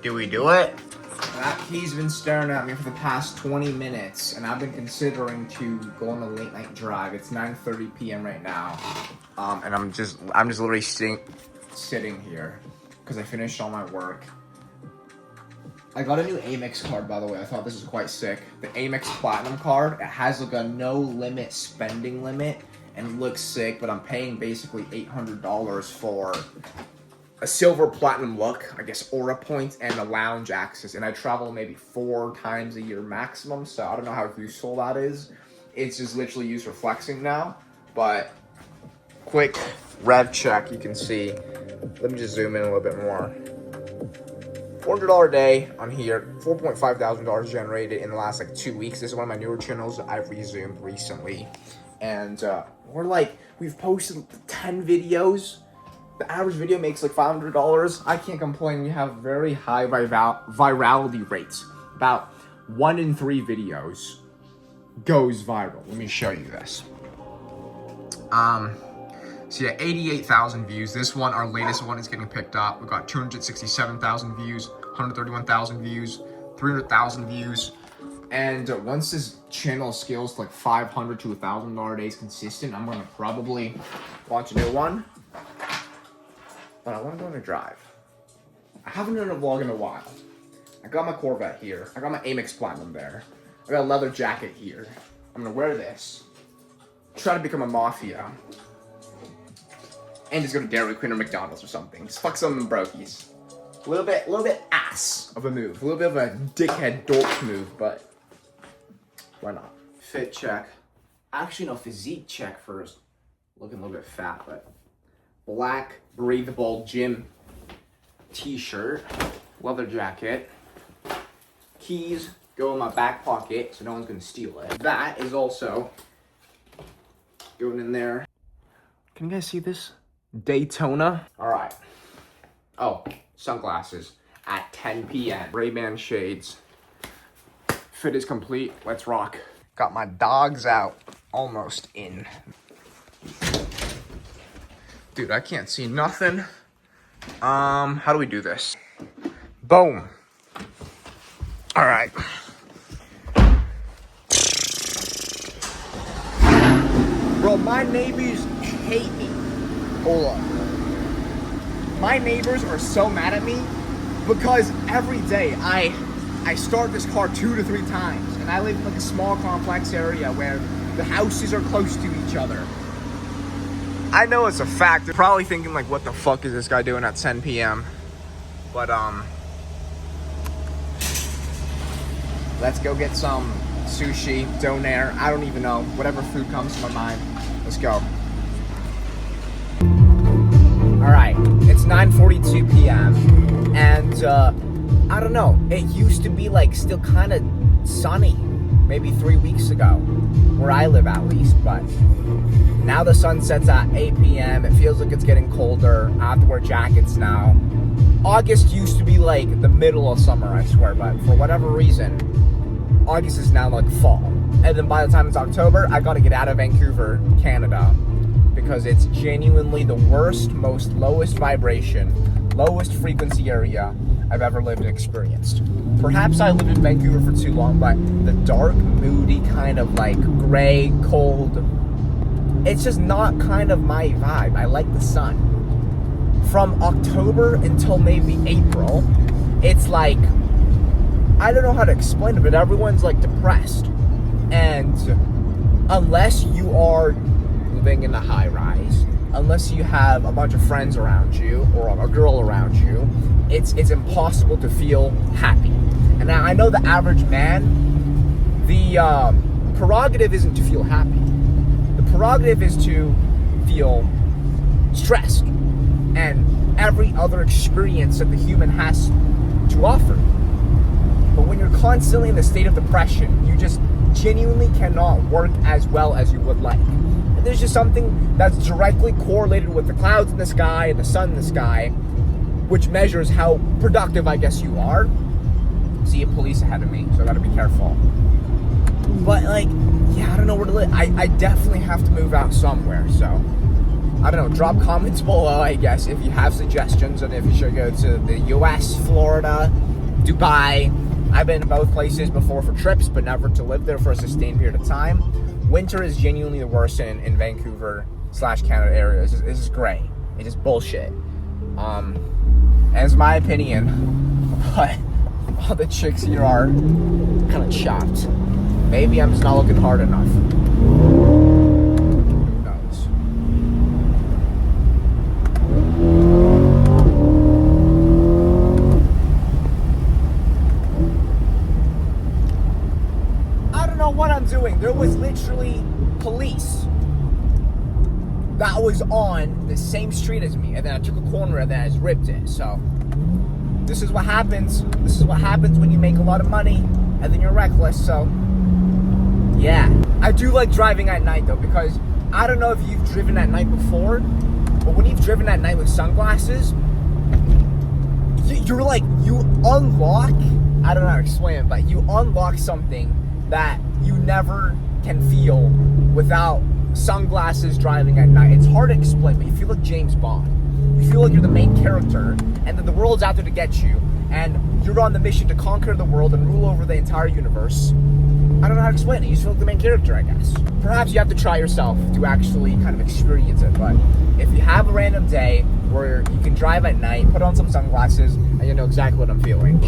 Do we do it? That key's been staring at me for the past 20 minutes, and I've been considering to go on a late night drive. It's 9:30 p.m. right now, and I'm just literally sitting here because I finished all my work. I got a new Amex card, by the way. I thought this was quite sick. The Amex Platinum card. It has like a no limit spending limit, and it looks sick. But I'm paying basically $800 for a silver platinum look, I guess aura points, and a lounge access. And I travel maybe 4 times a year maximum, so I don't know how useful that is. It's just literally used for flexing now. But quick rev check, you can see. Let me just zoom in a little bit more. $400 a day on here, $4.5 thousand generated in the last like 2 weeks. This is one of my newer channels that I've resumed recently. And we've posted 10 videos. The average video makes like $500. I can't complain. We have very high virality rates. About 1 in 3 videos goes viral. Let me show you this. So yeah, 88,000 views. This one, our latest one, is getting picked up. We've got 267,000 views, 131,000 views, 300,000 views. And once this channel scales to like $500 to $1,000 days consistent, I'm gonna probably launch a new one. But I want to go on a drive. I haven't done a vlog in a while. I got my Corvette here. I got my Amex Platinum there. I got a leather jacket here. I'm gonna wear this. Try to become a mafia. And just go to Dairy Queen or McDonald's or something. Just fuck some brokies. A little bit ass of a move. A little bit of a dickhead dork move, but why not? Fit check. Actually, no, physique check first. Looking a little bit fat, but black breathable gym t-shirt, leather jacket, keys go in my back pocket so no one's gonna steal it. That is also going in there. Can you guys see this? Daytona. All right. Oh, sunglasses at 10 p.m. Ray-Ban shades. Fit is complete. Let's rock. Got my dogs out. Almost in. Dude, I can't see nothing. How do we do this? Boom. All right. Bro, my neighbors hate me. Hold on. My neighbors are so mad at me because every day I start this car 2 to 3 times, and I live in like a small complex area where the houses are close to each other. I know it's a fact. They're probably thinking like, what the fuck is this guy doing at 10 p.m.? But let's go get some sushi, donair, I don't even know. Whatever food comes to my mind. Let's go. Alright, it's 9:42 p.m. and I don't know. It used to be like still kind of sunny maybe 3 weeks ago, where I live at least, but now the sun sets at 8 p.m. It feels like it's getting colder. I have to wear jackets now. August used to be like the middle of summer, I swear, but for whatever reason, August is now like fall. And then by the time it's October, I gotta get out of Vancouver, Canada, because it's genuinely the worst, most lowest vibration, lowest frequency area I've ever lived and experienced. Perhaps I lived in Vancouver for too long, but the dark, moody, kind of like gray, cold, it's just not kind of my vibe. I like the sun. From October until maybe April, it's like, I don't know how to explain it, but everyone's like depressed. And unless you are living in a high rise, unless you have a bunch of friends around you or a girl around you, it's impossible to feel happy. And I know the average man, the prerogative isn't to feel happy. The prerogative is to feel stressed and every other experience that the human has to offer. But when you're constantly in the state of depression, you just genuinely cannot work as well as you would like. And there's just something that's directly correlated with the clouds in the sky and the sun in the sky, which measures how productive, I guess, you are. See a police ahead of me, so I gotta be careful. But like, yeah, I don't know where to live. I definitely have to move out somewhere, so I don't know, drop comments below, I guess, if you have suggestions on if you should go to the US, Florida, Dubai. I've been to both places before for trips, but never to live there for a sustained period of time. Winter is genuinely the worst in Vancouver / Canada area. It's just gray. It's just bullshit. And it's my opinion, but all the chicks here are kind of chopped. Maybe I'm just not looking hard enough. Who knows? I don't know what I'm doing. There was literally police that was on the same street as me, and then I took a corner and then I just ripped it. So this is what happens. This is what happens when you make a lot of money and then you're reckless. So yeah, I do like driving at night though, because I don't know if you've driven at night before, but when you've driven at night with sunglasses, you're like, you unlock, I don't know how to explain it, but you unlock something that you never can feel without sunglasses driving at night. It's hard to explain, but you feel like James Bond. You feel like you're the main character, and that the world's out there to get you, and you're on the mission to conquer the world and rule over the entire universe. I don't know how to explain it. You just feel like the main character, I guess. Perhaps you have to try yourself to actually kind of experience it, but if you have a random day where you can drive at night, put on some sunglasses, and you know exactly what I'm feeling.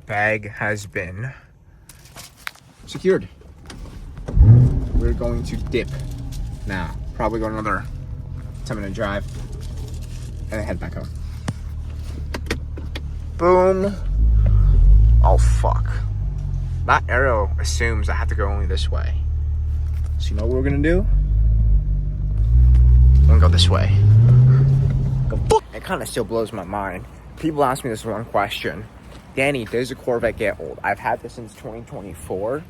Bag has been secured. We're going to dip now. Probably go another 10-minute drive and then head back home. Boom. Oh fuck. That arrow assumes I have to go only this way. So you know what we're gonna do? We're gonna go this way. It kind of still blows my mind. People ask me this one question. Danny, does a Corvette get old? I've had this since 2024,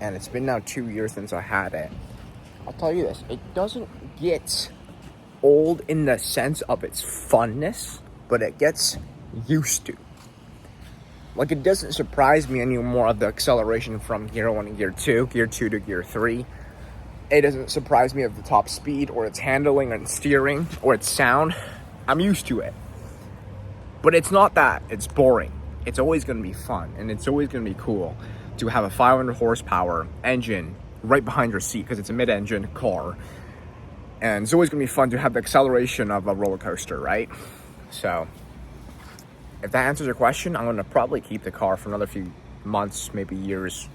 and it's been now 2 years since I had it. I'll tell you this, it doesn't get old in the sense of its funness, but it gets used to. Like, it doesn't surprise me anymore of the acceleration from gear 1 to gear 2 to gear 3. It doesn't surprise me of the top speed, or its handling and steering, or its sound. I'm used to it. But it's not that it's boring. It's always going to be fun, and it's always going to be cool to have a 500 horsepower engine right behind your seat, because it's a mid-engine car. And it's always going to be fun to have the acceleration of a roller coaster, right? So if that answers your question, I'm going to probably keep the car for another few months, maybe years.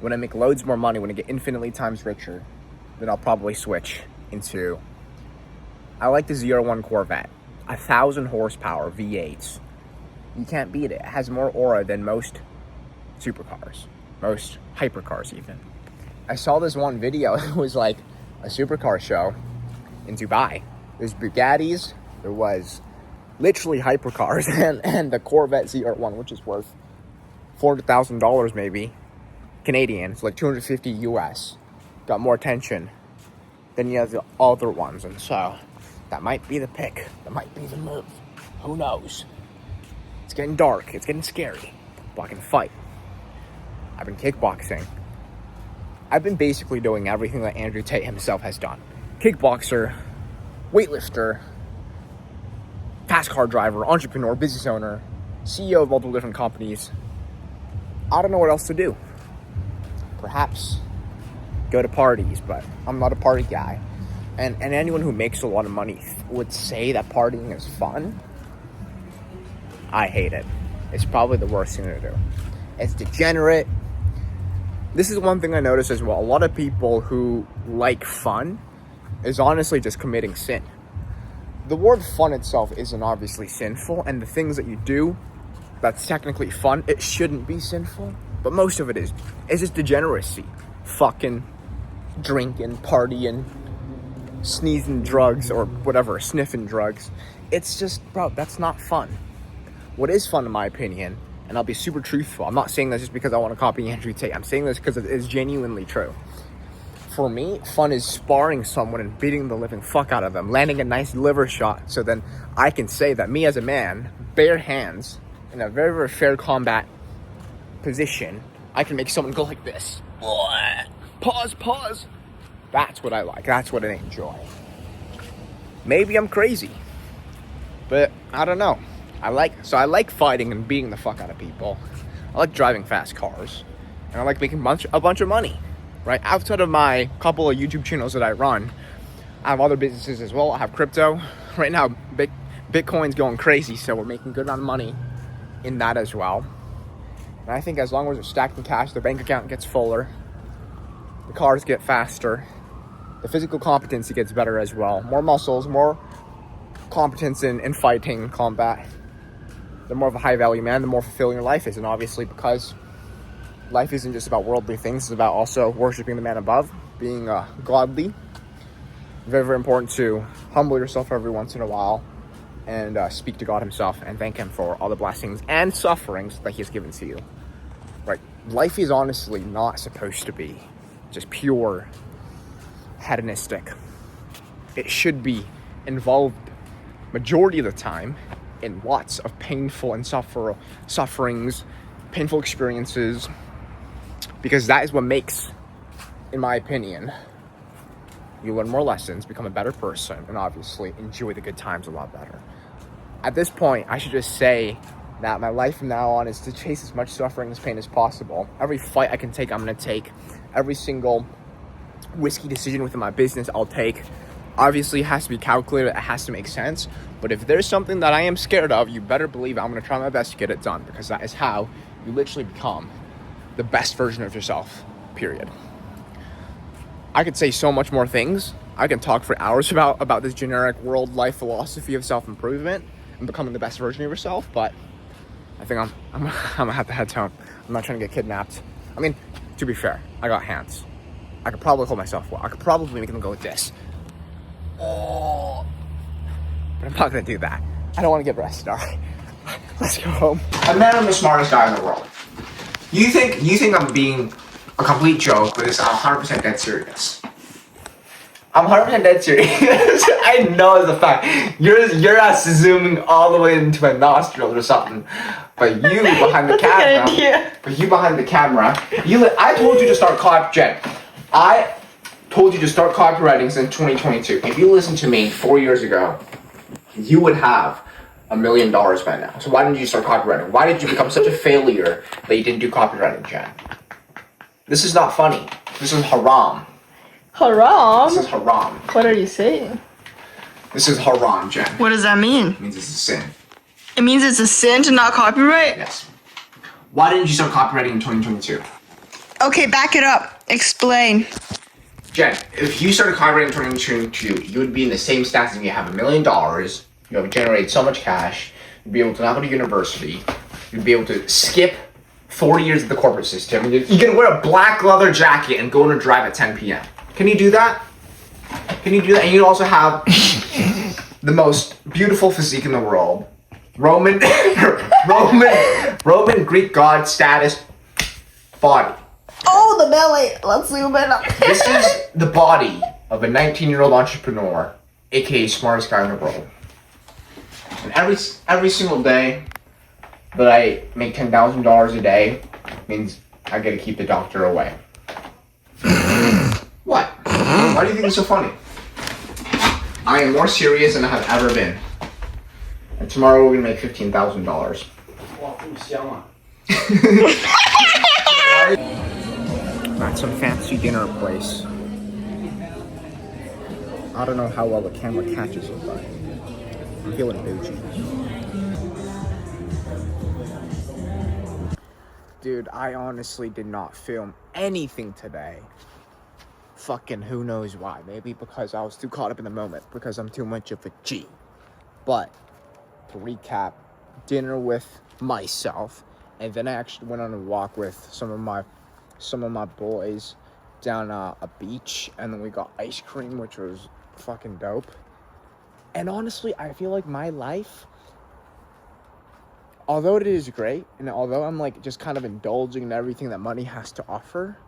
When I make loads more money, when I get infinitely times richer, then I'll probably switch into, I like the ZR1 Corvette, 1,000 horsepower V8s. You can't beat it. It has more aura than most supercars, most hypercars even. I saw this one video. It was like a supercar show in Dubai. There's Bugattis, there was literally hypercars, and the Corvette ZR1, which is worth $400,000 maybe Canadian. It's like 250 US. Got more attention than the other ones, and so that might be the pick. That might be the move. Who knows? It's getting dark. It's getting scary. But I can fight. I've been kickboxing. I've been basically doing everything that Andrew Tate himself has done. Kickboxer, weightlifter, fast car driver, entrepreneur, business owner, CEO of multiple different companies. I don't know what else to do. Perhaps go to parties, but I'm not a party guy. And anyone who makes a lot of money would say that partying is fun. I hate it. It's probably the worst thing to do. It's degenerate. This is one thing I noticed as well. A lot of people who like fun is honestly just committing sin. The word fun itself isn't obviously sinful, and the things that you do that's technically fun, it shouldn't be sinful, but most of it is. It's just degeneracy. Fucking, drinking, partying, sneezing drugs, or whatever, sniffing drugs. It's just, bro, that's not fun. What is fun, in my opinion, and I'll be super truthful, I'm not saying this just because I want to copy Andrew Tate, I'm saying this because it is genuinely true. For me, fun is sparring someone and beating the living fuck out of them, landing a nice liver shot, so then I can say that me as a man, bare hands, in a very, very fair combat position, I can make someone go like this. Pause. That's what I like. That's what I enjoy. Maybe I'm crazy, but I don't know. I like fighting and beating the fuck out of people. I like driving fast cars, and I like making a bunch of money. Right? Outside of my couple of YouTube channels that I run, I have other businesses as well. I have crypto. Right now, Bitcoin's going crazy, so we're making a good amount of money in that as well. And I think as long as we're stacked in cash, the bank account gets fuller, the cars get faster, the physical competency gets better as well. More muscles, more competence in fighting, combat. The more of a high value man, the more fulfilling your life is. And obviously, because life isn't just about worldly things, it's about also worshiping the man above, being godly. Very, very important to humble yourself every once in a while and speak to God himself and thank him for all the blessings and sufferings that he has given to you. Right? Life is honestly not supposed to be just pure hedonistic. It should be involved majority of the time in lots of painful and sufferings, painful experiences, because that is what makes, in my opinion, you learn more lessons, become a better person, and obviously enjoy the good times a lot better. At this point, I should just say that my life from now on is to chase as much suffering and pain as possible. Every fight I can take, I'm going to take. Every single risky decision within my business, I'll take. Obviously, it has to be calculated. It has to make sense. But if there's something that I am scared of, you better believe I'm going to try my best to get it done, because that is how you literally become the best version of yourself, period. I could say so much more things. I can talk for hours about this generic world life philosophy of self-improvement and becoming the best version of yourself, but I think I'm gonna have to head home. I'm not trying to get kidnapped. I mean, to be fair, I got hands. I could probably hold myself well. I could probably make them go like this. Oh, but I'm not gonna do that. I don't want to get arrested. All right, let's go home. I met I'm the smartest guy in the world. You think I'm being a complete joke, but I'm 100% dead serious. I'm 100% dead serious. I know it's a fact. You're zooming all the way into my nostrils or something. But you behind the camera. I told you to start I told you to start copywriting since 2022. If you listened to me 4 years ago, you would have $1 million by now. So why didn't you start copywriting? Why did you become such a failure that you didn't do copywriting, Jen? This is not funny. This is haram. Haram? This is haram. What are you saying? This is haram, Jen. What does that mean? It means it's a sin. It means it's a sin to not copyright? Yes. Why didn't you start copywriting in 2022? Okay, back it up. Explain. Jen, if you started copywriting in 2022, you would be in the same stats as you have $1 million. You would generate so much cash. You'd be able to not go to university. You'd be able to skip 40 years of the corporate system. You can wear a black leather jacket and go on a drive at 10 p.m. Can you do that? And you also have the most beautiful physique in the world. Roman Greek god status body. Oh, the belly. Let's zoom in. This is the body of a 19-year-old entrepreneur, aka smartest guy in the world. And every single day that I make $10,000 a day means I get to keep the doctor away. What? Why do you think it's so funny? I am more serious than I have ever been. And tomorrow we're gonna make $15,000. At some fancy dinner place. I don't know how well the camera catches it, but I'm feeling bougie. Dude, I honestly did not film anything today fucking who knows why. Maybe because I was too caught up in the moment, because I'm too much of a G. But to recap, dinner with myself, and then I actually went on a walk with some of my boys down a beach, and then we got ice cream, which was fucking dope. And honestly, I feel like my life, although it is great, and although I'm like just kind of indulging in everything that money has to offer,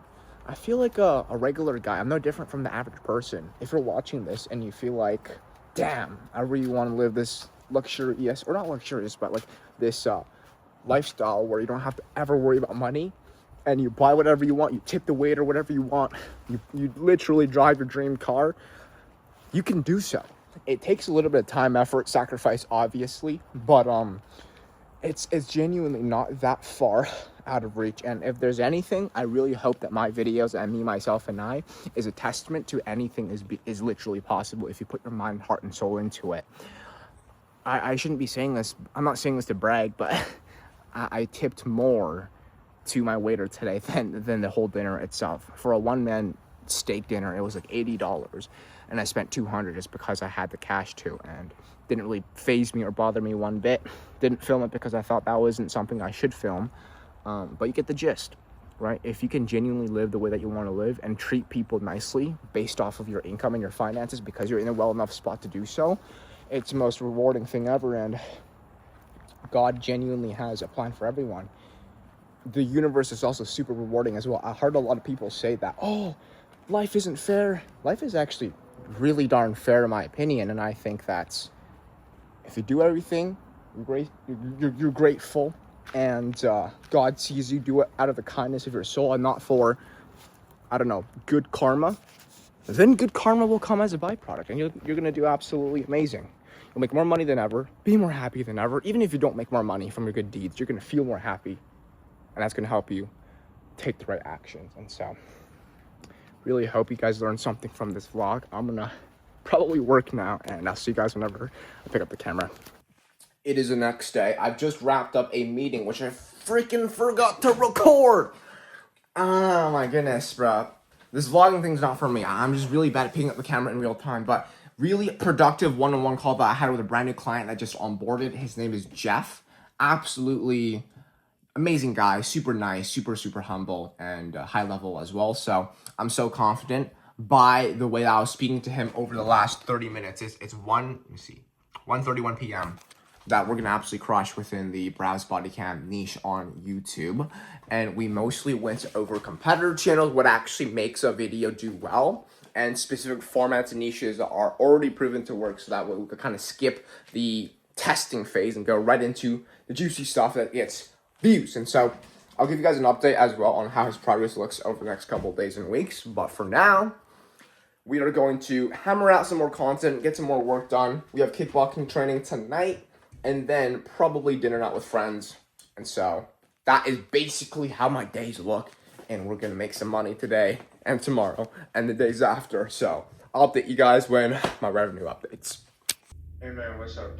I feel like a regular guy. I'm no different from the average person. If you're watching this and you feel like, damn, I really want to live this luxurious, or not luxurious, but like this lifestyle where you don't have to ever worry about money, and you buy whatever you want, you tip the waiter whatever you want, you literally drive your dream car, you can do so. It takes a little bit of time, effort, sacrifice, obviously, but it's genuinely not that far out of reach. And if there's anything, I really hope that my videos and me, myself, and I is a testament to anything is literally possible if you put your mind, heart, and soul into it. I shouldn't be saying this. I'm not saying this to brag, but I tipped more to my waiter today than the whole dinner itself. For a one-man steak dinner, it was like $80, and I spent $200 just because I had the cash to, and didn't really faze me or bother me one bit. Didn't film it because I thought that wasn't something I should film, but you get the gist, right? If you can genuinely live the way that you want to live and treat people nicely based off of your income and your finances because you're in a well enough spot to do so, it's the most rewarding thing ever, and God genuinely has a plan for everyone. The universe is also super rewarding as well. I heard a lot of people say that, oh, life isn't fair. Life is actually really darn fair in my opinion, and I think that's, if you do everything, you're grateful, and God sees you do it out of the kindness of your soul and not for, I don't know, good karma, then good karma will come as a byproduct, and you're going to do absolutely amazing. You'll make more money than ever, be more happy than ever. Even if you don't make more money from your good deeds, you're going to feel more happy, and that's going to help you take the right actions. And so, really hope you guys learned something from this vlog. I'm going to probably work now, and I'll see you guys whenever I pick up the camera. It is the next day. I've just wrapped up a meeting, which I freaking forgot to record. Oh my goodness, bro. This vlogging thing's not for me. I'm just really bad at picking up the camera in real time, but really productive one-on-one call that I had with a brand new client that just onboarded. His name is Jeff. Absolutely amazing guy, super nice, super humble, and high level as well. So I'm so confident by the way that I was speaking to him over the last 30 minutes. It's 1:31 p.m. that we're gonna absolutely crush within the browse body cam niche on YouTube. And we mostly went over competitor channels, what actually makes a video do well, and specific formats and niches that are already proven to work, so that way we could kind of skip the testing phase and go right into the juicy stuff that gets views. And so I'll give you guys an update as well on how his progress looks over the next couple of days and weeks. But for now, we are going to hammer out some more content, get some more work done. We have kickboxing training tonight, and then probably dinner out with friends. And so that is basically how my days look. And we're going to make some money today and tomorrow and the days after. So I'll update you guys when my revenue updates. Hey man, what's up?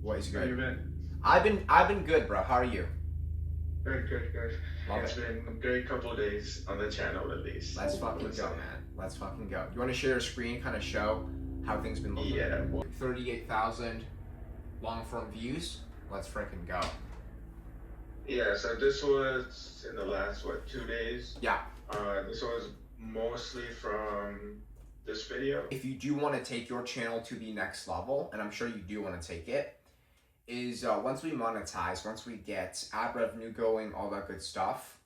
What is How good? you been? I've been good, bro. How are you? Good. Love It's been a great couple of days on the channel at least. Let's fucking go, man. Let's fucking go. You want to share your screen, kind of show how things been looking? Yeah. 38,000 long-form views. Let's freaking go. Yeah, so this was in the last, 2 days? Yeah. This was mostly from this video. If you do want to take your channel to the next level, and I'm sure you do want to take it, is once we monetize, once we get ad revenue going, all that good stuff,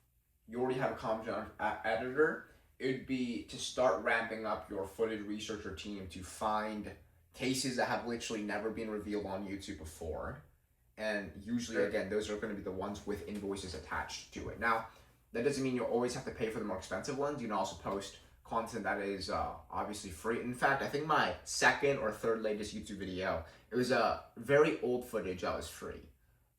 you already have a content editor. It would be to start ramping up your footage researcher team to find cases that have literally never been revealed on YouTube before. And usually, again, those are going to be the ones with invoices attached to it. Now, that doesn't mean you'll always have to pay for the more expensive ones. You can also post content that is obviously free. In fact, I think my second or third latest YouTube video, it was a very old footage that was free.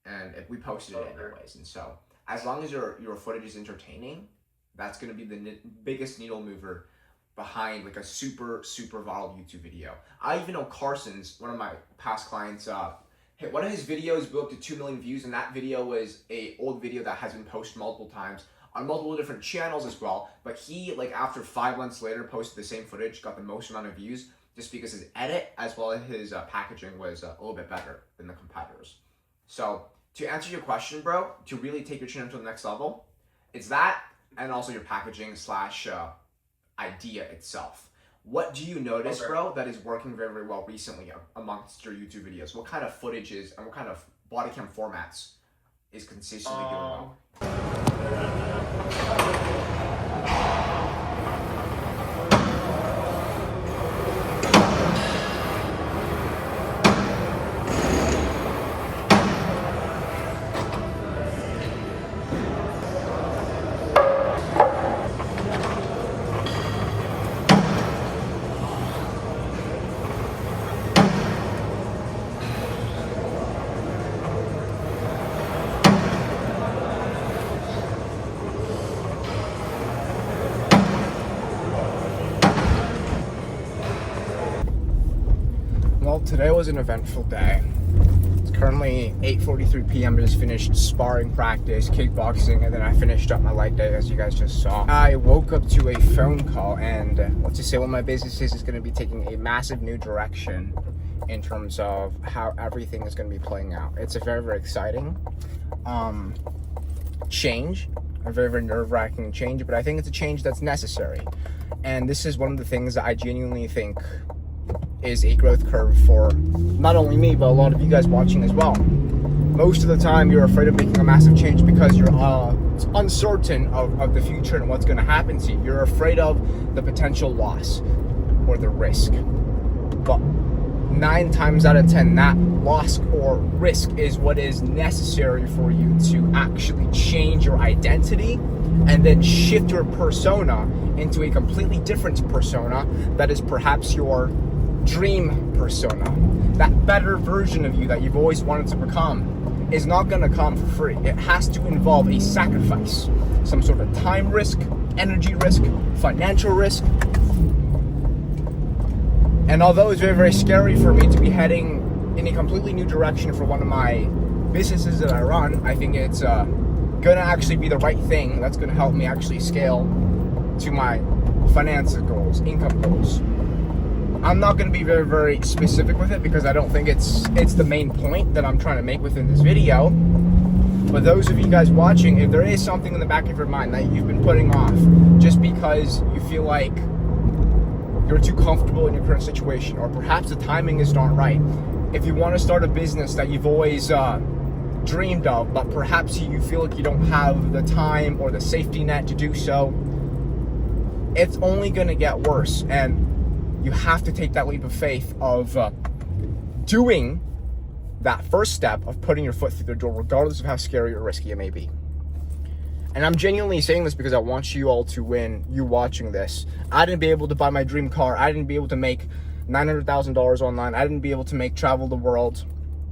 And we posted it anyways. And so, as long as your footage is entertaining, that's going to be the biggest needle mover behind like a super viral YouTube video. I even know Carson's, one of my past clients, one of his videos blew up to 2 million views, and that video was a old video that has been posted multiple times on multiple different channels as well. But he, like, after 5 months later, posted the same footage, got the most amount of views, just because his edit as well as his packaging was a little bit better than the competitors. So to answer your question, bro, to really take your channel to the next level, it's that, and also your packaging slash idea itself. What do you notice, bro, that is working very, very well recently amongst your YouTube videos? What kind of footages and what kind of body cam formats is consistently doing well? Well, today was an eventful day. It's currently 8:43 p.m. I just finished sparring practice, kickboxing, and then I finished up my leg day, as you guys just saw. I woke up to a phone call, and let's just say one of my businesses is going to be taking a massive new direction in terms of how everything is going to be playing out. It's a very, very exciting change, a very, very nerve-wracking change, but I think it's a change that's necessary. And this is one of the things that I genuinely think is a growth curve for not only me, but a lot of you guys watching as well. Most of the time, you're afraid of making a massive change because you're uncertain of the future and what's going to happen to you. You're afraid of the potential loss or the risk. But 9 times out of 10, that loss or risk is what is necessary for you to actually change your identity and then shift your persona into a completely different persona that is perhaps your dream persona. That better version of you that you've always wanted to become is not going to come for free. It has to involve a sacrifice, some sort of time risk, energy risk, financial risk. And although it's very, very scary for me to be heading in a completely new direction for one of my businesses that I run, I think it's going to actually be the right thing that's going to help me actually scale to my financial goals, income goals. I'm not going to be very, very specific with it because I don't think it's the main point that I'm trying to make within this video. But those of you guys watching, if there is something in the back of your mind that you've been putting off just because you feel like you're too comfortable in your current situation, or perhaps the timing is not right, if you want to start a business that you've always dreamed of, but perhaps you feel like you don't have the time or the safety net to do so, it's only going to get worse. And you have to take that leap of faith of doing that first step of putting your foot through the door, regardless of how scary or risky it may be. And I'm genuinely saying this because I want you all to win, you watching this. I didn't be able to buy my dream car. I didn't be able to make $900,000 online. I didn't be able to travel the world.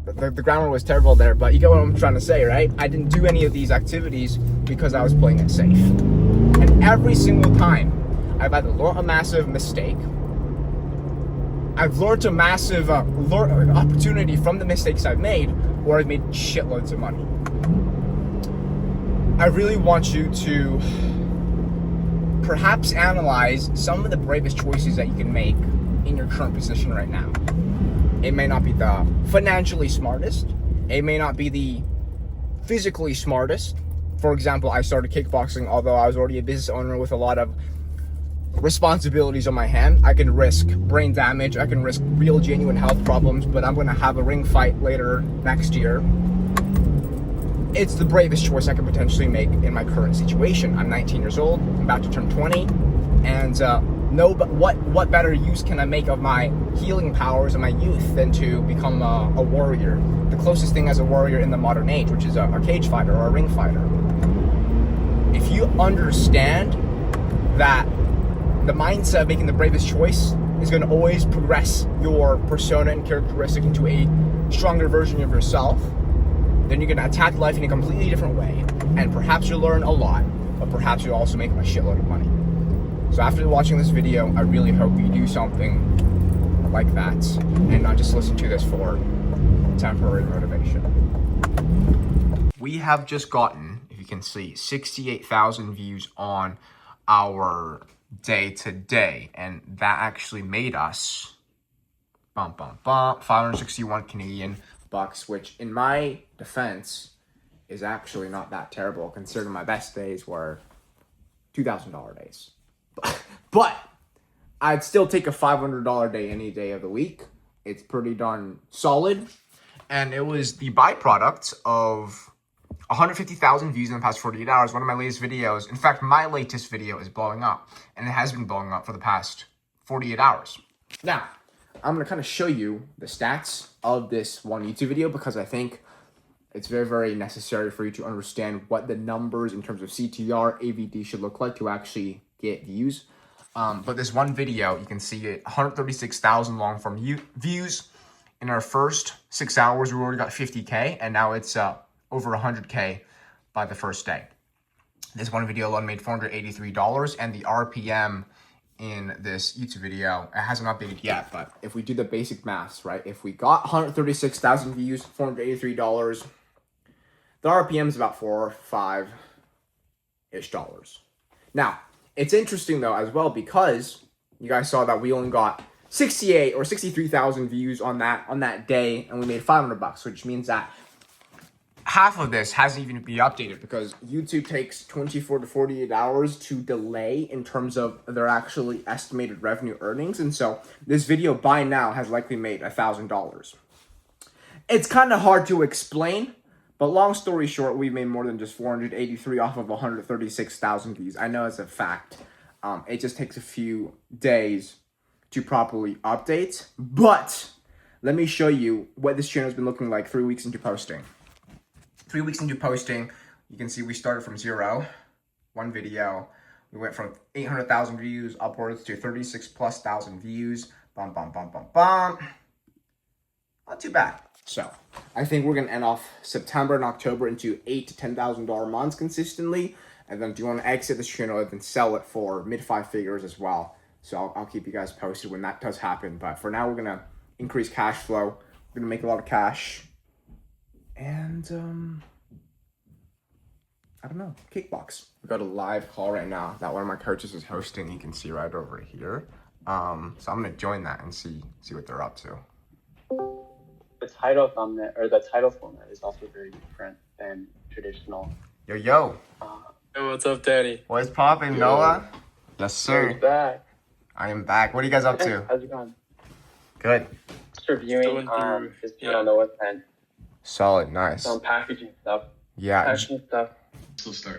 The grammar was terrible there, but you get what I'm trying to say, right? I didn't do any of these activities because I was playing it safe. And every single time, I've either learned a massive mistake, I've learned a massive opportunity from the mistakes I've made, or I've made shitloads of money. I really want you to perhaps analyze some of the bravest choices that you can make in your current position right now. It may not be the financially smartest. It may not be the physically smartest. For example, I started kickboxing, although I was already a business owner with a lot of responsibilities on my hand. I can risk brain damage, I can risk real genuine health problems, but I'm going to have a ring fight later next year. It's the bravest choice I could potentially make in my current situation. I'm 19 years old, I'm about to turn 20, and but what better use can I make of my healing powers and my youth than to become a warrior? The closest thing as a warrior in the modern age, which is a cage fighter or a ring fighter. If you understand that the mindset of making the bravest choice is going to always progress your persona and characteristic into a stronger version of yourself, then you're going to attack life in a completely different way. And perhaps you'll learn a lot, but perhaps you'll also make a shitload of money. So after watching this video, I really hope you do something like that and not just listen to this for temporary motivation. We have just gotten, if you can see 68,000 views on our day today, and that actually made us 561 Canadian bucks, which in my defense is actually not that terrible considering my best days were $2,000 days. But I'd still take a $500 day any day of the week. It's pretty darn solid. And it was the byproduct of 150,000 views in the past 48 hours. One of my latest videos, in fact, my latest video is blowing up. And it has been blowing up for the past 48 hours. Now, I'm going to kind of show you the stats of this one YouTube video because I think it's very, very necessary for you to understand what the numbers in terms of CTR, AVD should look like to actually get views. But this one video, you can see it, 136,000 long form views. In our first 6 hours, we already got 50K, and now it's over 100K by the first day. This one video alone made $483, and the RPM in this YouTube video, it hasn't updated yet, but if we do the basic maths, right, if we got 136,000 views, $483, the RPM is about $4 or $5-ish. Now, it's interesting though as well because you guys saw that we only got 68 or 63,000 views on that day, and we made $500, which means that half of this hasn't even been updated because YouTube takes 24 to 48 hours to delay in terms of their actually estimated revenue earnings. And so this video by now has likely made $1,000. It's kind of hard to explain, but long story short, we made more than just 483 off of 136,000 views. I know it's a fact. It just takes a few days to properly update, but let me show you what this channel has been looking like 3 weeks into posting. 3 weeks into posting, you can see we started from 0, one video. We went from 800,000 views upwards to 36,000+ views. Not too bad. So I think we're gonna end off September and October into $8,000 to $10,000 months consistently. And then if you want to exit this channel, then sell it for mid-5 figures as well. So I'll keep you guys posted when that does happen. But for now, we're gonna increase cash flow. We're gonna make a lot of cash. And I don't know, Kickbox. We got a live call right now that one of my coaches is hosting. You can see right over here. So I'm gonna join that and see what they're up to. The title thumbnail or the title format is also very different than traditional. Yo. Hey, what's up, Danny? What's poppin', Noah? Yes, sir. Who's back? I am back. What are you guys up to? How's it going? Good. Just reviewing this channel, Noah's and Solid, nice. some packaging stuff. Yeah. Packaging stuff.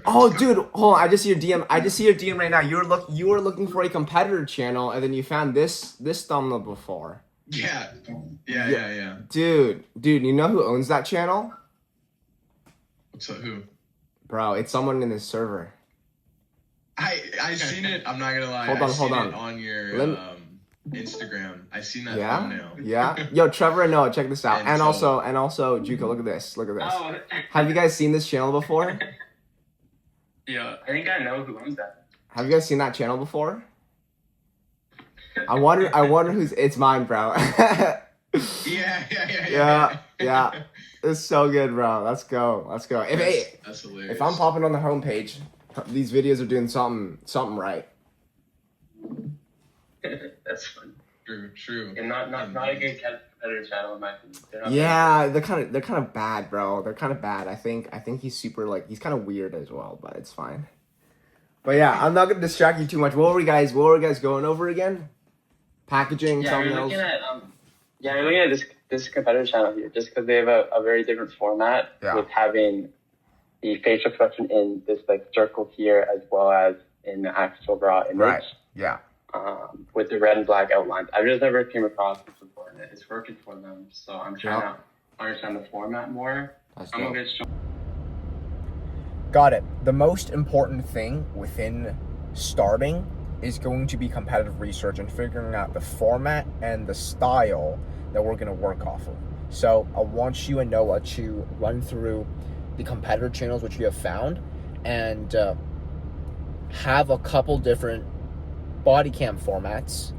Oh, dude, hold on. I just see your DM right now. You were looking for a competitor channel, and then you found this thumbnail before. Yeah. Dude, you know who owns that channel? So who? Bro, it's someone in this server. I seen it. I'm not gonna lie. Hold on. It on your Instagram. I seen that Yeah, thumbnail. yeah. Yo, Trevor and Noah, check this out. And also, Juka, look at this. Oh, Have you guys seen this channel before? Yeah. I think I know who owns that. Have you guys seen that channel before? I wonder who's. It's mine, bro. Yeah. It's so good, bro. Let's go. That's hilarious. If I'm popping on the homepage, these videos are doing something right. That's fun. True. And not a good competitor channel in my opinion. Yeah, they're kind of bad, bro. They're kind of bad. I think he's super he's kind of weird as well, but it's fine. But yeah, I'm not gonna distract you too much. What were you guys going over again? Packaging, thumbnails. You're looking at this competitor channel here, just because they have a very different format with having the facial expression in this circle here as well as in the actual raw image. Right. Yeah. With the red and black outlines. I've just never came across this before, and it's working for them. So I'm trying to understand the format more. I'm gonna get Got it. The most important thing within starting is going to be competitive research and figuring out the format and the style that we're going to work off of. So I want you and Noah to run through the competitor channels which you have found and have a couple different body cam formats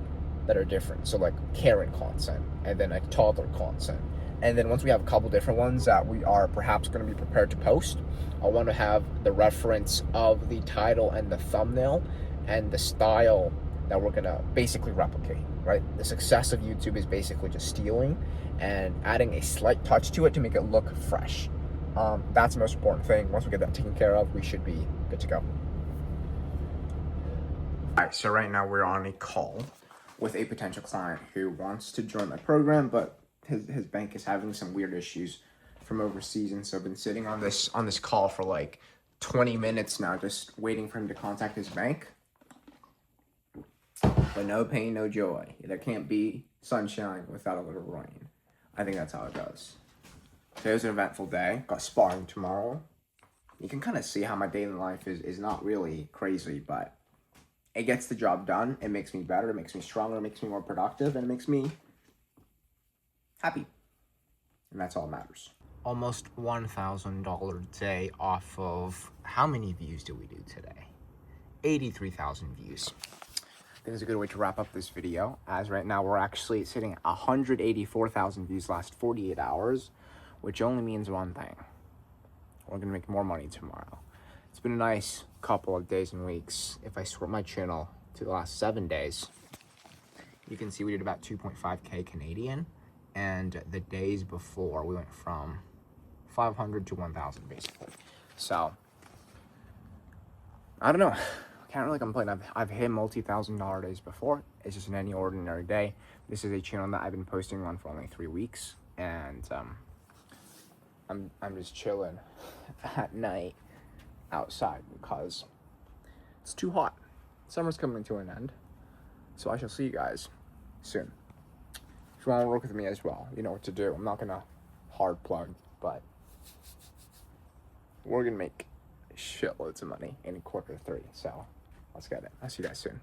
that are different. So like Karen content and then like toddler content And then once we have a couple different ones that we are perhaps going to be prepared to post, I want to have the reference of the title and the thumbnail and the style that we're going to basically replicate, right? The success of YouTube is basically just stealing and adding a slight touch to it to make it look fresh. That's the most important thing. Once we get that taken care of, we should be good to go. All right, so right now we're on a call with a potential client who wants to join my program, but his bank is having some weird issues from overseas, and so I've been sitting on this call for like 20 minutes now, just waiting for him to contact his bank. But no pain, no joy. There can't be sunshine without a little rain. I think that's how it goes. Today was an eventful day. Got sparring tomorrow. You can kind of see how my daily life is not really crazy, but it gets the job done. It makes me better. It makes me stronger. It makes me more productive. And it makes me happy. And that's all that matters. Almost $1,000 day off of how many views did we do today? 83,000 views. I think it's a good way to wrap up this video, as right now we're actually sitting at 184,000 views last 48 hours, which only means one thing. We're gonna make more money tomorrow. It's been a nice couple of days and weeks. If I sort my channel to the last 7 days, you can see we did about 2.5K Canadian, and the days before we went from 500 to 1,000 basically. So, I don't know. Can't really complain. I've hit multi-$1,000 days before. It's just an any ordinary day. This is a channel that I've been posting on for only 3 weeks, and I'm just chilling at night outside because it's too hot. Summer's coming to an end, so I shall see you guys soon. If you want to work with me as well, you know what to do. I'm not gonna hard plug, but we're gonna make shitloads of money in 1/4 3. So let's get it. I'll see you guys soon.